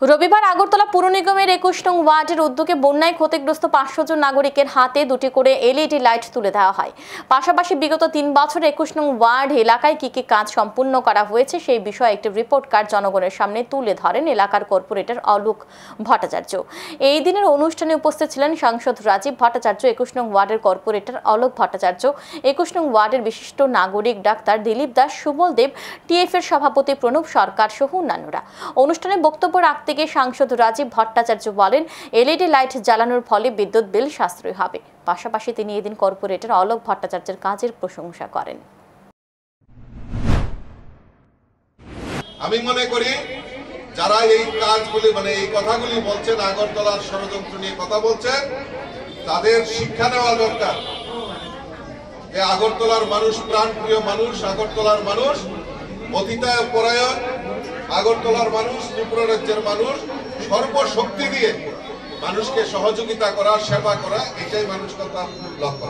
রবিবার আগরতলা পুর নিগমের 21 নং ওয়ার্ডের উদ্যোগে বন্যায় ক্ষতিগ্রস্ত 500 জন নাগরিকের হাতে 2টি করে এলইডি লাইট তুলে দেওয়া হয়। পাশাপাশি বিগত 3 বছর 21 নং ওয়ার্ড এলাকায় কি কি কাজ সম্পূর্ণ করা হয়েছে সেই বিষয়ে একটি রিপোর্ট কার্ড জনগণের সামনে তুলে ধরেন এলাকার কর্পোরেটর অলোক ভট্টাচার্য। এই দিনের অনুষ্ঠানে উপস্থিত ছিলেন সাংসদ রাজীব ভট্টাচার্য, 21 নং ওয়ার্ডের কর্পোরেটর অলোক ভট্টাচার্য, 21 নং ওয়ার্ডের বিশিষ্ট নাগরিক ডাক্তার দিলীপ দাস, সুবল দেব, টিএফ এর সভাপতি প্রণব সরকার সহ অন্যান্যরা। অনুষ্ঠানে বক্তব্য রাখতে গিয়ে সাংসদ রাজীব ভট্টাচার্য বলেন, এলইডি লাইট জ্বালানোর ফলে বিদ্যুৎ বিল সাশ্রয় হবে। পাশাপাশি তিনি এদিন কর্পোরেটর অলোক ভট্টাচার্যের কাজের প্রশংসা করেন। আমি মনে করি যারা এই কাজগুলি এই কথাগুলি বলছেন, আগরতলার ষড়যন্ত্র নিয়ে কথা বলছেন, তাদের শিক্ষা নেওয়া দরকার। আগরতলার মানুষ প্রাণপ্রিয় মানুষ, আগরতলার মানুষ অতিথায় পরায়ণ, আগরতলার মানুষ ত্রিপুরা রাজ্যের মানুষ সর্বশক্তি দিয়ে মানুষকে সহযোগিতা করা, সেবা করা, এটাই মানুষ কথা লক্ষ্য।